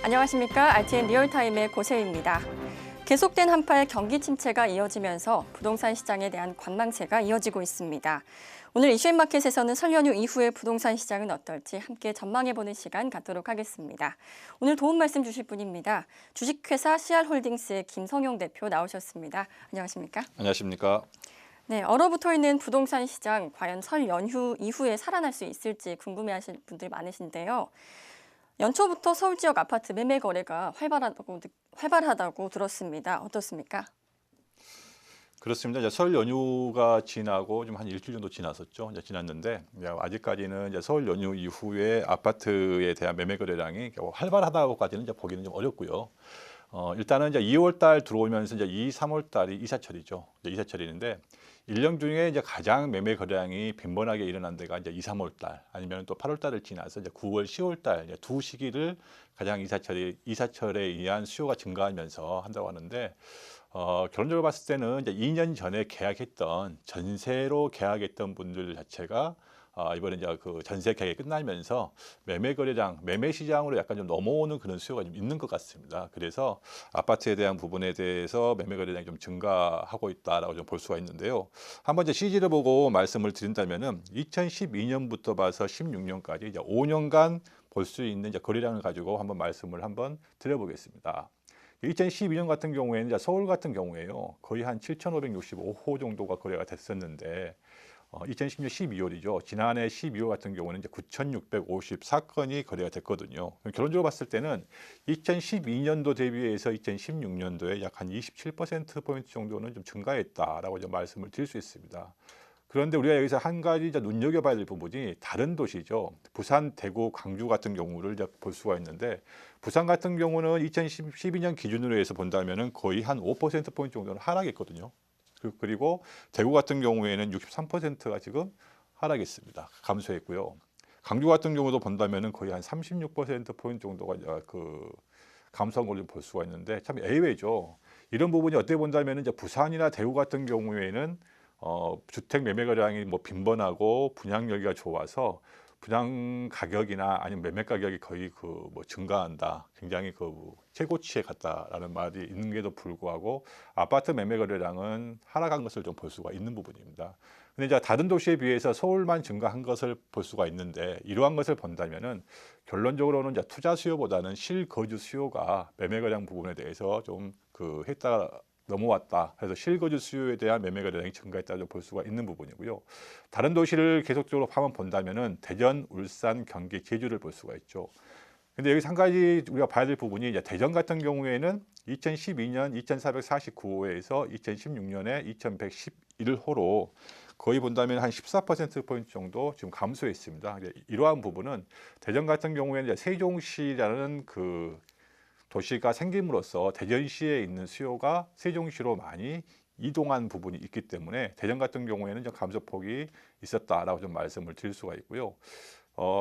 안녕하십니까. RTN 리얼타임의 고세희입니다. 계속된 한파의 경기 침체가 이어지면서 부동산 시장에 대한 관망세가 이어지고 있습니다. 오늘 이슈앤마켓에서는 설 연휴 이후의 부동산 시장은 어떨지 함께 전망해보는 시간 갖도록 하겠습니다. 오늘 도움 말씀 주실 분입니다. 주식회사 CR홀딩스의 김성용 대표 나오셨습니다. 안녕하십니까? 안녕하십니까? 네, 얼어붙어 있는 부동산 시장 과연 설 연휴 이후에 살아날 수 있을지 궁금해하실 분들 많으신데요. 연초부터 서울 지역 아파트 매매 거래가 활발하다고 들었습니다. 어떻습니까? 그렇습니다. 이제 설 연휴가 지나고 좀 한 일주일 정도 지났었죠. 이제 지났는데 아직까지는 이제 설 연휴 이후에 아파트에 대한 매매 거래량이 활발하다고까지는 이제 보기는 좀 어렵고요. 일단은 이제 2월 달 들어오면서 이제 2, 3월 달이 이사철이죠. 이제 이사철인데 1년 중에 이제 가장 매매 거래량이 빈번하게 일어난 데가 이제 2, 3월 달 아니면 또 8월 달을 지나서 이제 9월, 10월 달 두 시기를 가장 이사철에 의한 수요가 증가하면서 한다고 하는데 결론적으로 봤을 때는 이제 2년 전에 계약했던 전세로 계약했던 분들 자체가 이번에 이제 그 전세 계약이 끝나면서 매매 거래량, 매매 시장으로 약간 좀 넘어오는 그런 수요가 좀 있는 것 같습니다. 그래서 아파트에 대한 부분에 대해서 매매 거래량이 좀 증가하고 있다라고 좀 볼 수가 있는데요. 한번 이제 CG를 보고 말씀을 드린다면은 2012년부터 봐서 16년까지 이제 5년간 볼 수 있는 이제 거래량을 가지고 말씀을 드려보겠습니다. 2012년 같은 경우에는 이제 서울 같은 경우에요. 거의 한 7,565호 정도가 거래가 됐었는데 2010년 12월이죠. 지난해 12월 같은 경우는 이제 9,654건이 거래가 됐거든요. 결론적으로 봤을 때는 2012년도 대비해서 2016년도에 약 한 27%포인트 정도는 좀 증가했다라고 좀 말씀을 드릴 수 있습니다. 그런데 우리가 여기서 한 가지 이제 눈여겨봐야 될 부분이 다른 도시죠. 부산, 대구, 광주 같은 경우를 이제 볼 수가 있는데 부산 같은 경우는 2012년 기준으로 해서 본다면은 거의 한 5%포인트 정도는 하락했거든요. 그리고 대구 같은 경우에는 63%가 지금 하락했습니다. 감소했고요. 광주 같은 경우도 본다면은 거의 한 36%포인트 정도가 그 감소한 걸로 볼 수가 있는데 참 예외죠. 이런 부분이 어떻게 본다면은 이제 부산이나 대구 같은 경우에는 주택 매매 거래량이 뭐 빈번하고 분양 열기가 좋아서 분양 가격이나 아니면 매매 가격이 거의 그 뭐 증가한다. 굉장히 그 최고치에 갔다라는 말이 있는 게도 불구하고 아파트 매매 거래량은 하락한 것을 좀 볼 수가 있는 부분입니다. 근데 이제 다른 도시에 비해서 서울만 증가한 것을 볼 수가 있는데 이러한 것을 본다면은 결론적으로는 이제 투자 수요보다는 실거주 수요가 매매 거래량 부분에 대해서 좀 그 했다가 넘어왔다. 그래서 실거주 수요에 대한 매매 거래량이 증가했다고 볼 수가 있는 부분이고요. 다른 도시를 계속적으로 한번 본다면은 대전, 울산, 경기, 제주를 볼 수가 있죠. 근데 여기서 한 가지 우리가 봐야 될 부분이 이제 대전 같은 경우에는 2012년 2,449호에서 2016년에 2,111호로 거의 본다면 한 14%포인트 정도 지금 감소했습니다. 이러한 부분은 대전 같은 경우에는 이제 세종시라는 그 도시가 생김으로써 대전시에 있는 수요가 세종시로 많이 이동한 부분이 있기 때문에 대전 같은 경우에는 좀 감소폭이 있었다라고 좀 말씀을 드릴 수가 있고요.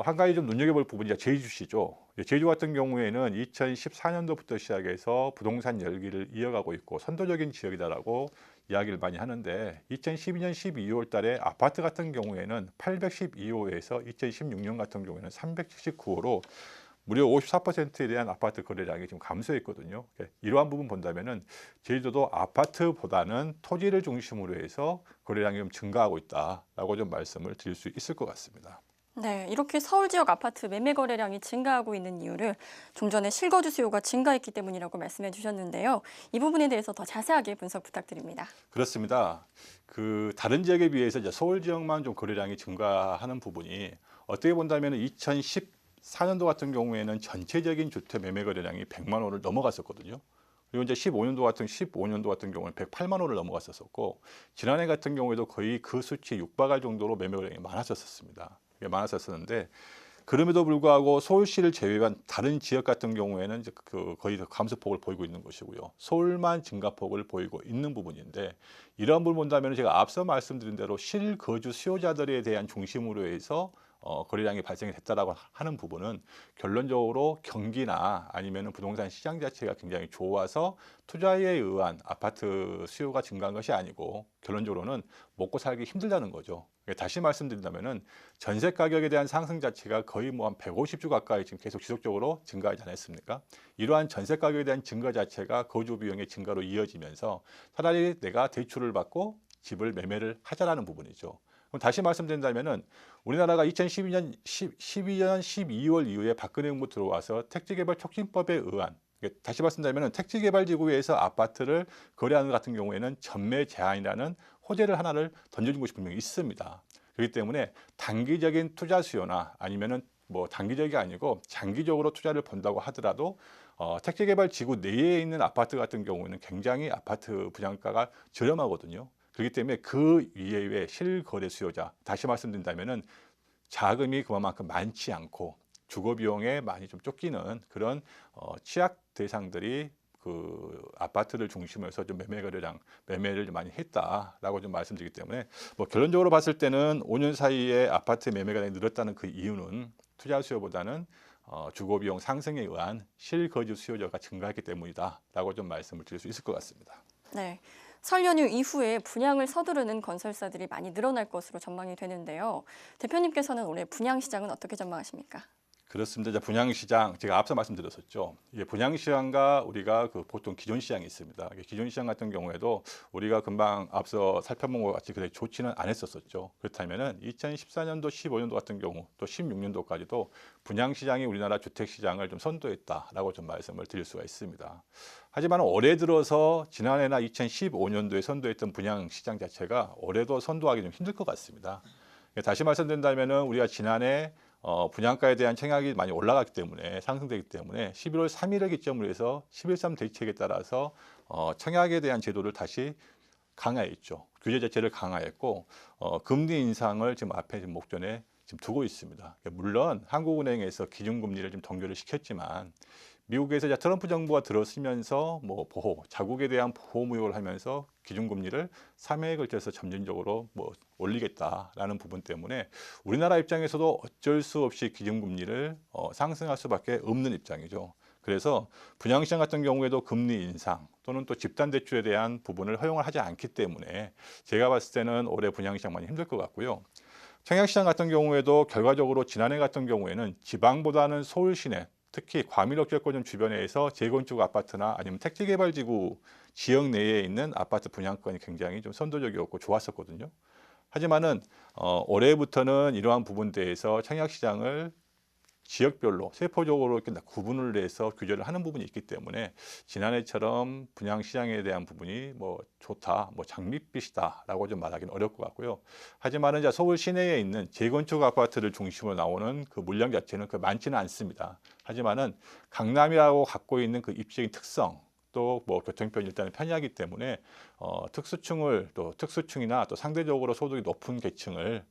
한 가지 좀 눈여겨볼 부분이 제주시죠. 제주 같은 경우에는 2014년도부터 시작해서 부동산 열기를 이어가고 있고 선도적인 지역이다라고 이야기를 많이 하는데 2012년 12월 달에 아파트 같은 경우에는 812호에서 2016년 같은 경우에는 379호로 무려 54%에 대한 아파트 거래량이 좀 감소했거든요. 이러한 부분 본다면은 제주도도 아파트보다는 토지를 중심으로 해서 거래량이 좀 증가하고 있다라고 좀 말씀을 드릴 수 있을 것 같습니다. 네, 이렇게 서울 지역 아파트 매매 거래량이 증가하고 있는 이유를 좀 전에 실거주 수요가 증가했기 때문이라고 말씀해 주셨는데요. 이 부분에 대해서 더 자세하게 분석 부탁드립니다. 그렇습니다. 그 다른 지역에 비해서 이제 서울 지역만 좀 거래량이 증가하는 부분이 어떻게 본다면 2014년도 같은 경우에는 전체적인 주택 매매 거래량이 100만 호를 넘어갔었거든요. 그리고 이제 15년도 같은 경우는 108만 호를 넘어갔었고 지난해 같은 경우에도 거의 그 수치에 육박할 정도로 매매 거래량이 많았었는데 그럼에도 불구하고 서울시를 제외한 다른 지역 같은 경우에는 이제 거의 감소폭을 보이고 있는 것이고요. 서울만 증가폭을 보이고 있는 부분인데 이런 부분을 본다면 제가 앞서 말씀드린 대로 실거주 수요자들에 대한 중심으로 해서 거래량이 발생이 됐다라고 하는 부분은 결론적으로 경기나 아니면 부동산 시장 자체가 굉장히 좋아서 투자에 의한 아파트 수요가 증가한 것이 아니고 결론적으로는 먹고 살기 힘들다는 거죠. 다시 말씀드린다면은 전세 가격에 대한 상승 자체가 거의 뭐 한 150주 가까이 지금 계속 지속적으로 증가하지 않았습니까? 이러한 전세 가격에 대한 증가 자체가 거주 비용의 증가로 이어지면서 차라리 내가 대출을 받고 집을 매매를 하자라는 부분이죠. 그럼 다시 말씀드린다면은 우리나라가 2012년 12월 이후에 박근혜 정부 들어와서 택지개발 촉진법에 의한, 다시 말씀드리면 택지개발지구에서 아파트를 거래하는 것 같은 경우에는 전매 제한이라는 호재를 하나를 던져준 것이 분명히 있습니다. 그렇기 때문에 단기적인 투자 수요나 아니면은 뭐 단기적이 아니고 장기적으로 투자를 본다고 하더라도 택지개발지구 내에 있는 아파트 같은 경우는 굉장히 아파트 분양가가 저렴하거든요. 그렇기 때문에 그 이외의 실거래 수요자, 다시 말씀드린다면은 자금이 그만큼 많지 않고 주거 비용에 많이 좀 쫓기는 그런 취약 대상들이 그 아파트를 중심으로 해서 좀 매매를 좀 많이 했다라고 좀 말씀드리기 때문에 뭐 결론적으로 봤을 때는 5년 사이에 아파트 매매가 늘었다는 그 이유는 투자 수요보다는 주거 비용 상승에 의한 실거주 수요자가 증가했기 때문이다라고 좀 말씀을 드릴 수 있을 것 같습니다. 네. 설 연휴 이후에 분양을 서두르는 건설사들이 많이 늘어날 것으로 전망이 되는데요. 대표님께서는 올해 분양 시장은 어떻게 전망하십니까? 그렇습니다. 이제 분양시장 제가 앞서 말씀드렸었죠. 이게 분양시장과 우리가 그 보통 기존 시장이 있습니다. 기존 시장 같은 경우에도 우리가 금방 앞서 살펴본 것 같이 그렇게 좋지는 않았었죠. 그렇다면은 2014년도, 15년도 같은 경우 또 16년도까지도 분양시장이 우리나라 주택시장을 좀 선도했다라고 좀 말씀을 드릴 수가 있습니다. 하지만 올해 들어서 지난해나 2015년도에 선도했던 분양시장 자체가 올해도 선도하기 좀 힘들 것 같습니다. 다시 말씀드린다면은 우리가 지난해 분양가에 대한 청약이 많이 올라갔기 때문에 상승되기 때문에 11월 3일을 기점으로 해서 11.3 대책에 따라서 청약에 대한 제도를 다시 강화했죠. 규제 자체를 강화했고 금리 인상을 지금 앞에 지금 목전에 지금 두고 있습니다. 물론 한국은행에서 기준금리를 좀 동결을 시켰지만 미국에서 이제 트럼프 정부가 들어서면서 뭐 자국에 대한 보호 무역을 하면서 기준금리를 3회에 걸쳐서 점진적으로 뭐 올리겠다라는 부분 때문에 우리나라 입장에서도 어쩔 수 없이 기준금리를 상승할 수밖에 없는 입장이죠. 그래서 분양시장 같은 경우에도 금리 인상 또는 또 집단대출에 대한 부분을 허용을 하지 않기 때문에 제가 봤을 때는 올해 분양시장 많이 힘들 것 같고요. 청약시장 같은 경우에도 결과적으로 지난해 같은 경우에는 지방보다는 서울 시내 특히 과밀역세권 주변에서 재건축 아파트나 아니면 택지개발지구 지역 내에 있는 아파트 분양권이 굉장히 좀 선도적이었고 좋았었거든요. 하지만은 올해부터는 이러한 부분대에서 청약시장을 지역별로 세포적으로 이렇게 구분을 해서 규제를 하는 부분이 있기 때문에 지난해처럼 분양시장에 대한 부분이 뭐 좋다, 뭐 장밋빛이다라고 좀 말하기는 어려울 것 같고요. 하지만은 이제 서울 시내에 있는 재건축 아파트를 중심으로 나오는 그 물량 자체는 그 많지는 않습니다. 하지만은 강남이라고 갖고 있는 그 입지적인 특성 또 뭐 교통편이 일단은 편리하기 때문에 특수층이나 또 상대적으로 소득이 높은 계층을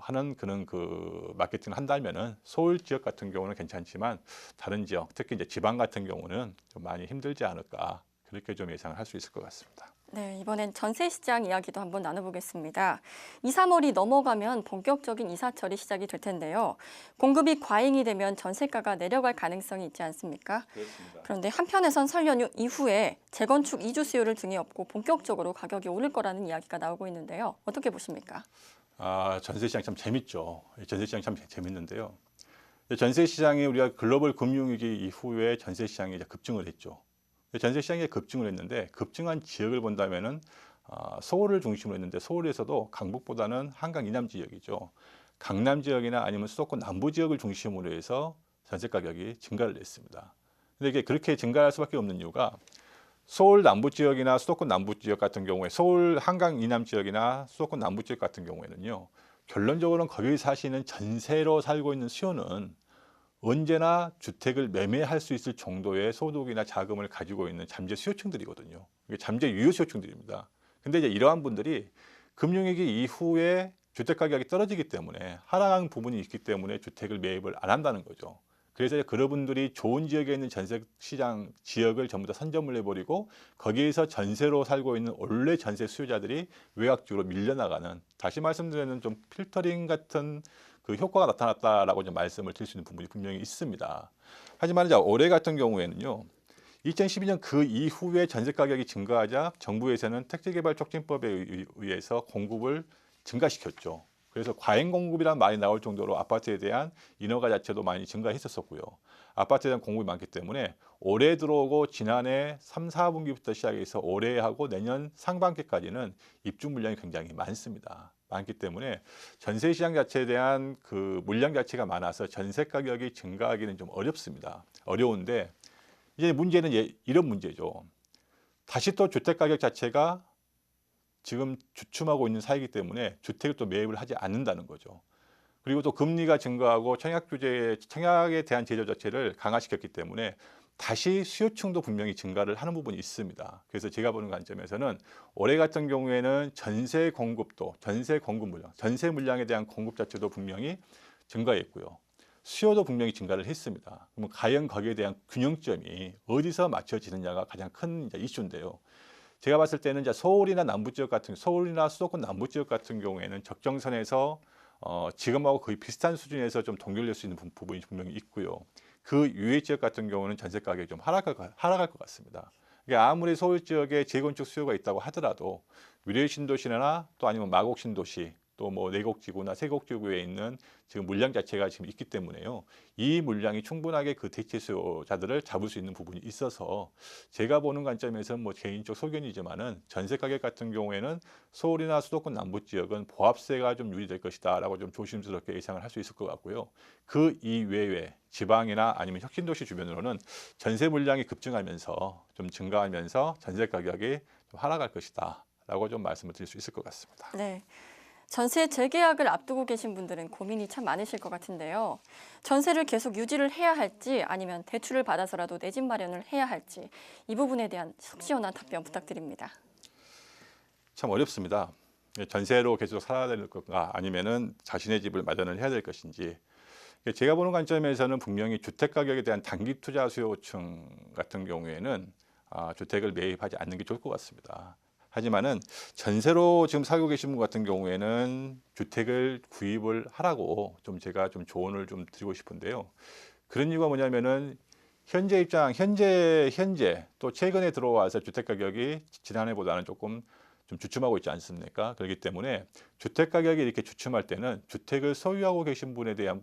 하는 그런 그 마케팅을 한다면은 서울 지역 같은 경우는 괜찮지만 다른 지역 특히 이제 지방 같은 경우는 좀 많이 힘들지 않을까 그렇게 좀 예상을 할 수 있을 것 같습니다. 네, 이번엔 전세 시장 이야기도 한번 나눠보겠습니다. 2, 3월이 넘어가면 본격적인 이사철이 시작이 될 텐데요. 공급이 과잉이 되면 전세가가 내려갈 가능성이 있지 않습니까? 그렇습니다. 그런데 한편에선 설 연휴 이후에 재건축 이주 수요를 등에 업고 본격적으로 가격이 오를 거라는 이야기가 나오고 있는데요. 어떻게 보십니까? 전세 시장 참 재밌죠. 전세 시장 참 재밌는데요. 전세 시장이 우리가 글로벌 금융위기 이후에 전세 시장이 이제 급증을 했죠. 전세 시장이 급증을 했는데 급증한 지역을 본다면은 서울을 중심으로 했는데 서울에서도 강북보다는 한강 이남 지역이죠. 강남 지역이나 아니면 수도권 남부 지역을 중심으로 해서 전세 가격이 증가를 했습니다. 근데 이게 그렇게 증가할 수밖에 없는 이유가 서울 남부 지역이나 수도권 남부 지역 같은 경우에 서울 한강 이남 지역이나 수도권 남부 지역 같은 경우에는요. 결론적으로는 거기 사시는 전세로 살고 있는 수요는 언제나 주택을 매매할 수 있을 정도의 소득이나 자금을 가지고 있는 잠재 수요층들이거든요. 이게 잠재 유효 수요층들입니다. 근데 이제 이러한 분들이 금융위기 이후에 주택 가격이 떨어지기 때문에 하락한 부분이 있기 때문에 주택을 매입을 안 한다는 거죠. 그래서 그런 분들이 좋은 지역에 있는 전세 시장 지역을 전부 다 선점을 해버리고 거기에서 전세로 살고 있는 원래 전세 수요자들이 외곽 쪽으로 밀려나가는, 다시 말씀드리는 좀 필터링 같은 그 효과가 나타났다라고 좀 말씀을 드릴 수 있는 부분이 분명히 있습니다. 하지만 이제 올해 같은 경우에는요. 2012년 그 이후에 전세 가격이 증가하자 정부에서는 택지개발 촉진법에 의해서 공급을 증가시켰죠. 그래서 과잉 공급이란 말이 나올 정도로 아파트에 대한 인허가 자체도 많이 증가했었었고요. 아파트에 대한 공급이 많기 때문에 올해 들어오고 지난해 3, 4분기부터 시작해서 올해하고 내년 상반기까지는 입주 물량이 굉장히 많습니다. 많기 때문에 전세 시장 자체에 대한 그 물량 자체가 많아서 전세 가격이 증가하기는 좀 어렵습니다. 어려운데 이제 문제는 이런 문제죠. 다시 또 주택 가격 자체가 지금 주춤하고 있는 사이기 때문에 주택을 또 매입을 하지 않는다는 거죠. 그리고 또 금리가 증가하고 청약에 대한 제조 자체를 강화시켰기 때문에 다시 수요층도 분명히 증가를 하는 부분이 있습니다. 그래서 제가 보는 관점에서는 올해 같은 경우에는 전세 공급 물량, 전세 물량에 대한 공급 자체도 분명히 증가했고요. 수요도 분명히 증가를 했습니다. 그럼 과연 거기에 대한 균형점이 어디서 맞춰지느냐가 가장 큰 이슈인데요. 제가 봤을 때는 이제 서울이나 수도권 남부 지역 같은 경우에는 적정선에서 지금하고 거의 비슷한 수준에서 좀 동결될 수 있는 부분이 분명히 있고요. 그 이외의 지역 같은 경우는 전세 가격이 좀 하락할 것 같습니다. 그러니까 아무리 서울 지역에 재건축 수요가 있다고 하더라도 위례 신도시나 또 아니면 마곡 신도시 또 뭐 내곡지구나 세곡지구에 있는 지금 물량 자체가 지금 있기 때문에요. 이 물량이 충분하게 그 대체 수요자들을 잡을 수 있는 부분이 있어서 제가 보는 관점에서는 뭐 개인적 소견이지만은 전세 가격 같은 경우에는 서울이나 수도권 남부 지역은 보합세가 좀 유지될 것이다라고 좀 조심스럽게 예상을 할 수 있을 것 같고요. 그 이외에 지방이나 아니면 혁신도시 주변으로는 전세 물량이 급증하면서 좀 증가하면서 전세 가격이 좀 하락할 것이다라고 좀 말씀을 드릴 수 있을 것 같습니다. 네. 전세 재계약을 앞두고 계신 분들은 고민이 참 많으실 것 같은데요. 전세를 계속 유지를 해야 할지 아니면 대출을 받아서라도 내 집 마련을 해야 할지 이 부분에 대한 속 시원한 답변 부탁드립니다. 참 어렵습니다. 전세로 계속 살아야 될 건가 아니면은 자신의 집을 마련을 해야 될 것인지. 제가 보는 관점에서는 분명히 주택 가격에 대한 단기 투자 수요층 같은 경우에는 주택을 매입하지 않는 게 좋을 것 같습니다. 하지만은 전세로 지금 살고 계신 분 같은 경우에는 주택을 구입을 하라고 좀 제가 좀 조언을 좀 드리고 싶은데요. 그런 이유가 뭐냐면은 현재 또 최근에 들어와서 주택 가격이 지난해보다는 조금 좀 주춤하고 있지 않습니까? 그렇기 때문에 주택 가격이 이렇게 주춤할 때는 주택을 소유하고 계신 분들은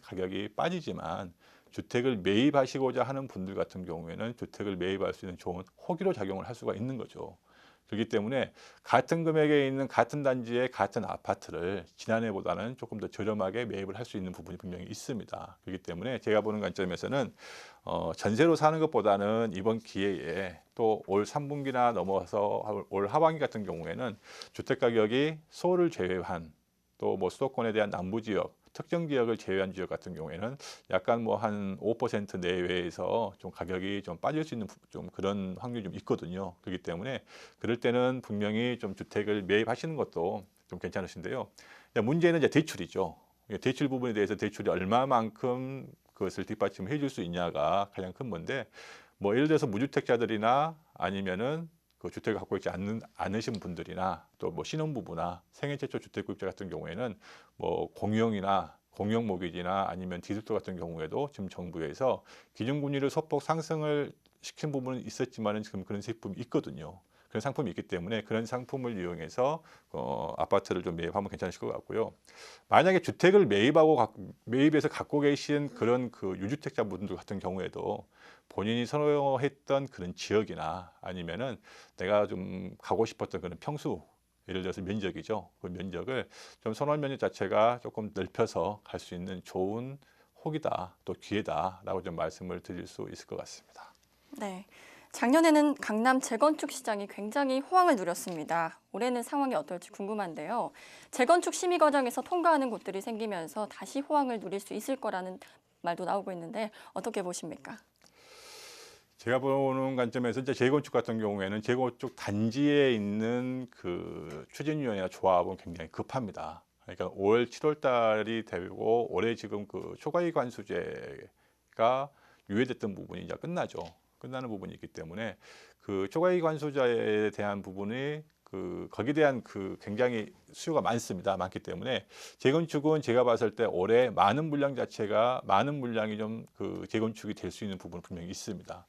가격이 빠지지만 주택을 매입하시고자 하는 분들 같은 경우에는 주택을 매입할 수 있는 좋은 호기로 작용을 할 수가 있는 거죠. 그렇기 때문에 같은 금액에 있는 같은 단지의 같은 아파트를 지난해보다는 조금 더 저렴하게 매입을 할 수 있는 부분이 분명히 있습니다. 그렇기 때문에 제가 보는 관점에서는 전세로 사는 것보다는 이번 기회에 또 올 3분기나 넘어서 올 하반기 같은 경우에는 주택 가격이 서울을 제외한 또 뭐 수도권에 대한 남부 지역 특정 지역을 제외한 지역 같은 경우에는 약간 뭐 한 5% 내외에서 좀 가격이 좀 빠질 수 있는 좀 그런 확률이 좀 있거든요. 그렇기 때문에 그럴 때는 분명히 좀 주택을 매입하시는 것도 좀 괜찮으신데요. 문제는 이제 대출이죠. 대출 부분에 대해서 대출이 얼마만큼 그것을 뒷받침해 줄 수 있냐가 가장 큰 건데 뭐 예를 들어서 무주택자들이나 아니면은 그 주택을 갖고 있지 않으신 분들이나 또 뭐 신혼부부나 생애 최초 주택 구입자 같은 경우에는 뭐 공용 모기지나 아니면 디귿도 같은 경우에도 지금 정부에서 기준금리를 소폭 상승을 시킨 부분은 있었지만은 지금 그런 제품이 있거든요. 그런 상품이 있기 때문에 그런 상품을 이용해서 아파트를 좀 매입하면 괜찮으실 것 같고요. 만약에 주택을 매입해서 갖고 계신 그런 그 유주택자 분들 같은 경우에도 본인이 선호했던 그런 지역이나 아니면은 내가 좀 가고 싶었던 그런 평수 예를 들어서 면적이죠. 그 면적을 좀 선호할 면적 자체가 조금 넓혀서 갈 수 있는 좋은 혹이다 또 기회다라고 좀 말씀을 드릴 수 있을 것 같습니다. 네. 작년에는 강남 재건축 시장이 굉장히 호황을 누렸습니다. 올해는 상황이 어떨지 궁금한데요. 재건축 심의 과정에서 통과하는 곳들이 생기면서 다시 호황을 누릴 수 있을 거라는 말도 나오고 있는데 어떻게 보십니까? 제가 보는 관점에서 이제 재건축 같은 경우에는 재건축 단지에 있는 그 추진위원회나 조합은 굉장히 급합니다. 그러니까 올 7월 달이 되고 올해 지금 그 초과이익 관수제가 유예됐던 부분이 이제 끝나는 부분이 있기 때문에 그 초과이익 관수제에 대한 부분이 거기에 대한 굉장히 수요가 많기 때문에 재건축은 제가 봤을 때 올해 많은 물량이 좀 재건축이 될 수 있는 부분은 분명히 있습니다.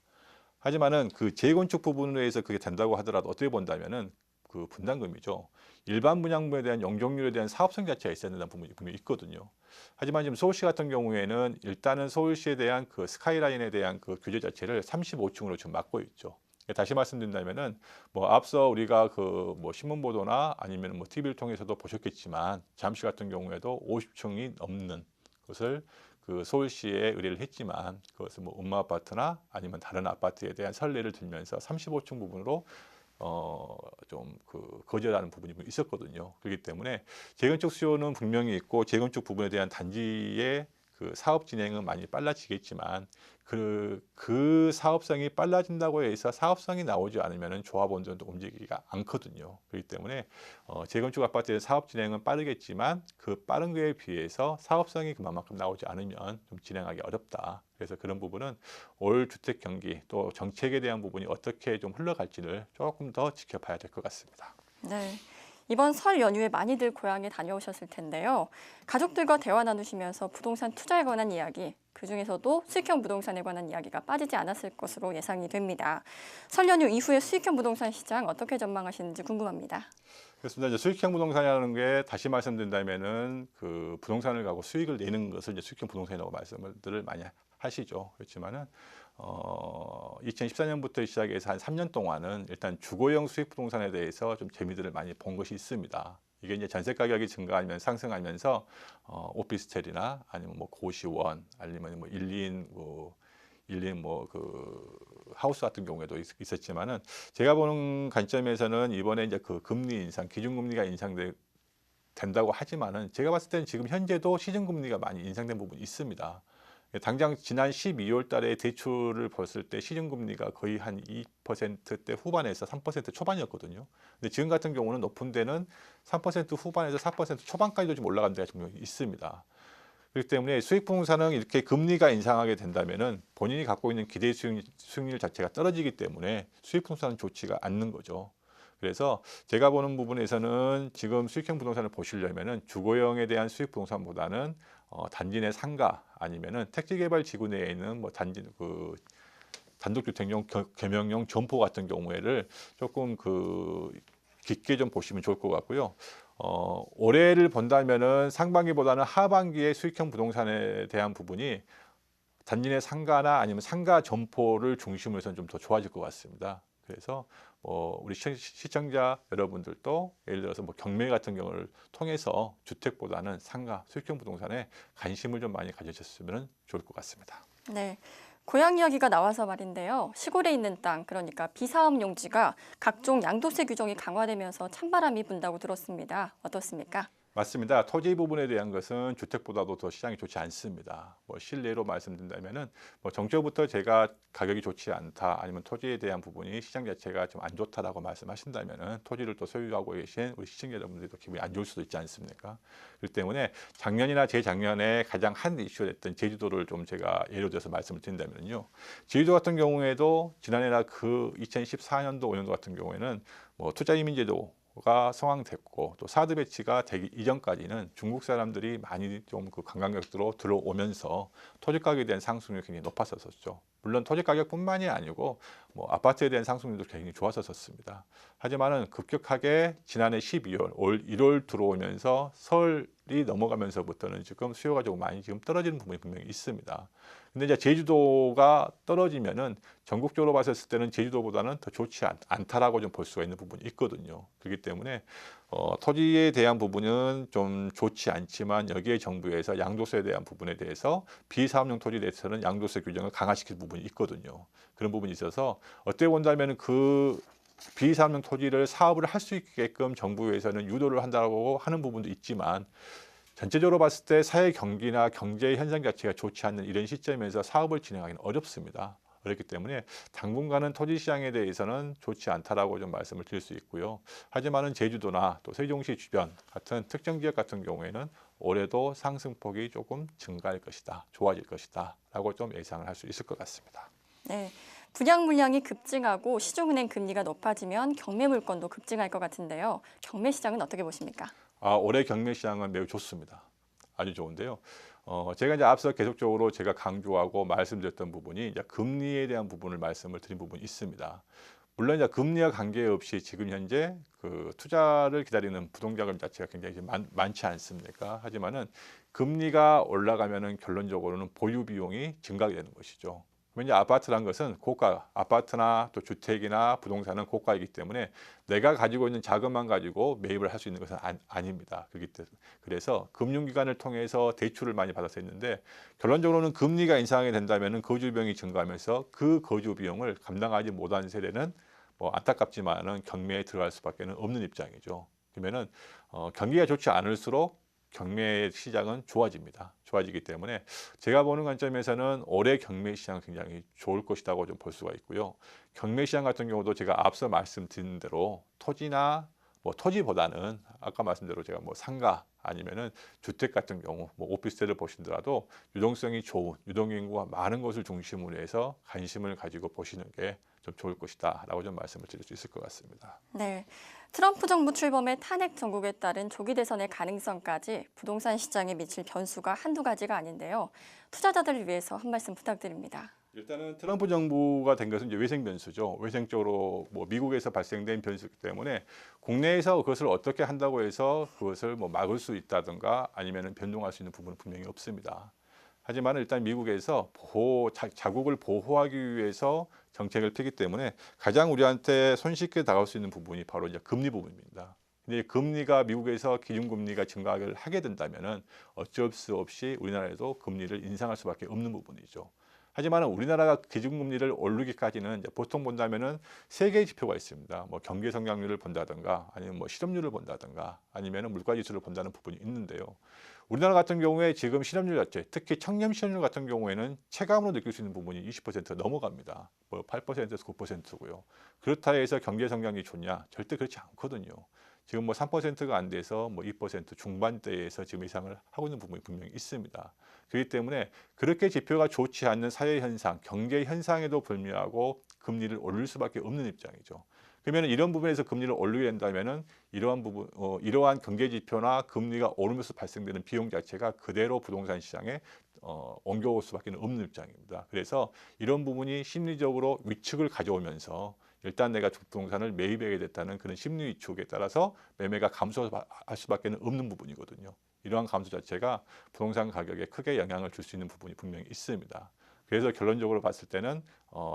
하지만은 그 재건축 부분에서 그게 된다고 하더라도 어떻게 본다면은 그 분담금이죠. 일반 분양분에 대한 용적률에 대한 사업성 자체가 있어야 된다는 부분이 분명히 있거든요. 하지만 지금 서울시 같은 경우에는 일단은 서울시에 대한 그 스카이라인에 대한 그 규제 자체를 35층으로 지금 막고 있죠. 다시 말씀드린다면은 뭐 앞서 우리가 그 뭐 신문 보도나 아니면 뭐 TV를 통해서도 보셨겠지만 잠실 같은 경우에도 50층이 넘는 것을 그 서울시에 의뢰를 했지만 그것은 뭐 음마 아파트나 아니면 다른 아파트에 대한 선례를 들면서 35층 부분으로 좀 그 거절하는 부분이 있었거든요. 그렇기 때문에 재건축 수요는 분명히 있고 재건축 부분에 대한 단지의 그 사업 진행은 많이 빨라지겠지만 그 사업성이 빨라진다고 해서 사업성이 나오지 않으면 조합원들도 움직이기가 않거든요. 그렇기 때문에 재건축 아파트의 사업 진행은 빠르겠지만 그 빠른 거에 비해서 사업성이 그만큼 나오지 않으면 좀 진행하기 어렵다. 그래서 그런 부분은 올 주택 경기 또 정책에 대한 부분이 어떻게 좀 흘러갈지를 조금 더 지켜봐야 될 것 같습니다. 네. 이번 설 연휴에 많이들 고향에 다녀오셨을 텐데요. 가족들과 대화 나누시면서 부동산 투자에 관한 이야기, 그중에서도 수익형 부동산에 관한 이야기가 빠지지 않았을 것으로 예상이 됩니다. 설 연휴 이후에 수익형 부동산 시장 어떻게 전망하시는지 궁금합니다. 그렇습니다. 이제 수익형 부동산이라는 게 다시 말씀드린다면은 그 부동산을 가고 수익을 내는 것을 이제 수익형 부동산이라고 말씀을 많이 하시죠. 그렇지만은 2014년부터 시작해서 한 3년 동안은 일단 주거용 수익 부동산에 대해서 좀 재미들을 많이 본 것이 있습니다. 이게 이제 전세 가격이 증가하면 상승하면서 오피스텔이나 아니면 뭐 고시원 아니면 뭐 1인 뭐 그 하우스 같은 경우에도 있었지만은 제가 보는 관점에서는 이번에 이제 그 금리 인상, 기준금리가 된다고 하지만은 제가 봤을 때는 지금 현재도 시중금리가 많이 인상된 부분이 있습니다. 당장 지난 12월 달에 대출을 봤을 때 시중금리가 거의 한 2%대 후반에서 3% 초반이었거든요. 근데 지금 같은 경우는 높은 데는 3% 후반에서 4% 초반까지도 좀 올라간 데가 좀 있습니다. 그렇기 때문에 수익 부동산은 이렇게 금리가 인상하게 된다면은 본인이 갖고 있는 기대 수익률 자체가 떨어지기 때문에 수익 부동산은 좋지가 않는 거죠. 그래서 제가 보는 부분에서는 지금 수익형 부동산을 보시려면은 주거형에 대한 수익 부동산보다는 단지 내 상가 아니면은 택지개발 지구 내에 있는 뭐 단지 그 단독주택용 겸용용 점포 같은 경우에를 조금 그 깊게 좀 보시면 좋을 것 같고요. 올해를 본다면은 상반기보다는 하반기에 수익형 부동산에 대한 부분이 단지 내 상가나 아니면 상가 점포를 중심으로 해서 좀 더 좋아질 것 같습니다. 그래서 우리 시청자 여러분들도 예를 들어서 뭐 경매 같은 경우를 통해서 주택보다는 상가, 수익형 부동산에 관심을 좀 많이 가지셨으면 좋을 것 같습니다. 네. 고향 이야기가 나와서 말인데요. 시골에 있는 땅, 그러니까 비사업 용지가 각종 양도세 규정이 강화되면서 찬바람이 분다고 들었습니다. 어떻습니까? 맞습니다. 토지 부분에 대한 것은 주택보다도 더 시장이 좋지 않습니다. 뭐 실례로 말씀드린다면은 뭐 정초부터 제가 가격이 좋지 않다 아니면 토지에 대한 부분이 시장 자체가 좀 안 좋다라고 말씀하신다면은 토지를 또 소유하고 계신 우리 시청자 여러분들도 기분이 안 좋을 수도 있지 않습니까? 그렇기 때문에 작년이나 재작년에 가장 한 이슈가 됐던 제주도를 좀 제가 예로 들어서 말씀을 드린다면요. 제주도 같은 경우에도 지난해나 그 2014년도 5년도 같은 경우에는 뭐 투자 이민 제도 가 성황됐고 또 사드 배치가 되기 이전까지는 중국 사람들이 많이 좀 그 관광객으로 들어오면서 토지 가격에 대한 상승률이 굉장히 높았었죠. 물론 토지 가격뿐만이 아니고 뭐 아파트에 대한 상승률도 굉장히 좋았었습니다. 하지만은 급격하게 지난해 12월, 올 1월 들어오면서 설이 넘어가면서부터는 지금 수요가 조금 많이 지금 떨어지는 부분이 분명히 있습니다. 근데 이제 제주도가 떨어지면은 전국적으로 봤을 때는 제주도보다는 더 좋지 않다라고 좀 볼 수가 있는 부분이 있거든요. 그렇기 때문에 토지에 대한 부분은 좀 좋지 않지만 여기에 정부에서 양도세에 대한 부분에 대해서 비사업용 토지에 대해서는 양도세 규정을 강화시킬 부분이 있거든요. 그런 부분이 있어서 어떻게 본다면 그 비사업용 토지를 사업을 할 수 있게끔 정부에서는 유도를 한다고 하는 부분도 있지만 전체적으로 봤을 때 사회 경기나 경제 현상 자체가 좋지 않는 이런 시점에서 사업을 진행하기는 어렵습니다. 그렇기 때문에 당분간은 토지 시장에 대해서는 좋지 않다라고 좀 말씀을 드릴 수 있고요. 하지만은 제주도나 또 세종시 주변 같은 특정 지역 같은 경우에는 올해도 상승폭이 조금 증가할 것이다, 좋아질 것이다라고 좀 예상을 할 수 있을 것 같습니다. 네. 분양 물량이 급증하고 시중은행 금리가 높아지면 경매 물건도 급증할 것 같은데요. 경매 시장은 어떻게 보십니까? 올해 경매 시장은 매우 좋습니다. 아주 좋은데요. 제가 이제 앞서 계속적으로 제가 강조하고 말씀드렸던 부분이 이제 금리에 대한 부분을 말씀을 드린 부분이 있습니다. 물론 이제 금리와 관계없이 지금 현재 그 투자를 기다리는 부동자금 자체가 굉장히 많지 않습니까? 하지만은 금리가 올라가면은 결론적으로는 보유 비용이 증가하게 되는 것이죠. 그러면 이제 아파트란 것은 고가, 아파트나 또 주택이나 부동산은 고가이기 때문에 내가 가지고 있는 자금만 가지고 매입을 할 수 있는 것은 아닙니다. 그래서 금융기관을 통해서 대출을 많이 받아서 했는데 결론적으로는 금리가 인상이 된다면은 거주 비용이 증가하면서 그 거주 비용을 감당하지 못한 세대는 뭐 안타깝지만은 경매에 들어갈 수밖에 없는 입장이죠. 그러면은 경기가 좋지 않을수록 경매 시장은 좋아지기 때문에 제가 보는 관점에서는 올해 경매 시장 굉장히 좋을 것이라고 좀 볼 수가 있고요. 경매 시장 같은 경우도 제가 앞서 말씀드린 대로 토지나 뭐 토지보다는 아까 말씀대로 제가 뭐 상가 아니면은 주택 같은 경우 뭐 오피스텔을 보시더라도 유동성이 좋은 유동인구가 많은 곳을 중심으로 해서 관심을 가지고 보시는 게 좀 좋을 것이다라고 좀 말씀을 드릴 수 있을 것 같습니다. 네, 트럼프 정부 출범의 탄핵 정국에 따른 조기 대선의 가능성까지 부동산 시장에 미칠 변수가 한두 가지가 아닌데요. 투자자들을 위해서 한 말씀 부탁드립니다. 일단은 트럼프 정부가 된 것은 이제 외생 변수죠. 외생적으로 뭐 미국에서 발생된 변수이기 때문에 국내에서 그것을 어떻게 한다고 해서 그것을 뭐 막을 수 있다든가 아니면은 변동할 수 있는 부분은 분명히 없습니다. 하지만 일단 미국에서 자국을 보호하기 위해서 정책을 펴기 때문에 가장 우리한테 손쉽게 다가올 수 있는 부분이 바로 이제 금리 부분입니다. 근데 금리가 미국에서 기준금리가 증가를 하게 된다면은 어쩔 수 없이 우리나라에도 금리를 인상할 수밖에 없는 부분이죠. 하지만 우리나라가 기준금리를 오르기까지는 이제 보통 본다면은 세 개의 지표가 있습니다. 뭐 경제 성장률을 본다든가 아니면 뭐 실업률을 본다든가 아니면은 물가 지수를 본다는 부분이 있는데요. 우리나라 같은 경우에 지금 실업률 자체, 특히 청년 실업률 같은 경우에는 체감으로 느낄 수 있는 부분이 20% 넘어갑니다. 뭐 8%에서 9%고요. 그렇다 해서 경제 성장이 좋냐? 절대 그렇지 않거든요. 지금 뭐 3%가 안 돼서 뭐 2% 중반대에서 지금 이상을 하고 있는 부분이 분명히 있습니다. 그렇기 때문에 그렇게 지표가 좋지 않는 사회 현상, 경제 현상에도 불구하고 금리를 올릴 수밖에 없는 입장이죠. 그러면 이런 부분에서 금리를 올리게 된다면은 이러한 경제 지표나 금리가 오르면서 발생되는 비용 자체가 그대로 부동산 시장에 옮겨올 수밖에 없는 입장입니다. 그래서 이런 부분이 심리적으로 위축을 가져오면서 일단 내가 부동산을 매입하게 됐다는 그런 심리 위축에 따라서 매매가 감소할 수밖에 없는 부분이거든요. 이러한 감소 자체가 부동산 가격에 크게 영향을 줄 수 있는 부분이 분명히 있습니다. 그래서 결론적으로 봤을 때는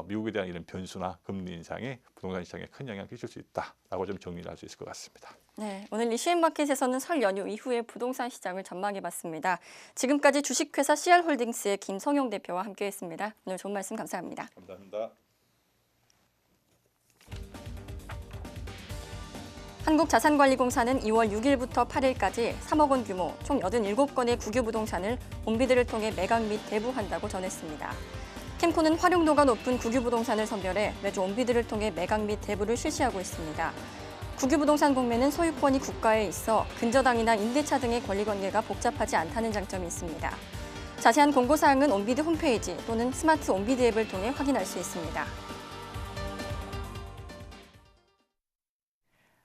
미국에 대한 이런 변수나 금리 인상이 부동산 시장에 큰 영향을 끼칠 수 있다라고 좀 정리를 할 수 있을 것 같습니다. 네, 오늘 이슈앤마켓에서는 설 연휴 이후의 부동산 시장을 전망해봤습니다. 지금까지 주식회사 CR홀딩스의 김성용 대표와 함께했습니다. 오늘 좋은 말씀 감사합니다. 감사합니다. 한국자산관리공사는 2월 6일부터 8일까지 3억 원 규모 총 87건의 국유 부동산을 온비드를 통해 매각 및 대부한다고 전했습니다. 캠코는 활용도가 높은 국유 부동산을 선별해 매주 온비드를 통해 매각 및 대부를 실시하고 있습니다. 국유 부동산 공매는 소유권이 국가에 있어 근저당이나 임대차 등의 권리관계가 복잡하지 않다는 장점이 있습니다. 자세한 공고사항은 온비드 홈페이지 또는 스마트 온비드 앱을 통해 확인할 수 있습니다.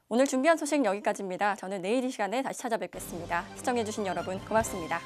오늘 준비한 소식 여기까지입니다. 저는 내일 이 시간에 다시 찾아뵙겠습니다. 시청해주신 여러분 고맙습니다.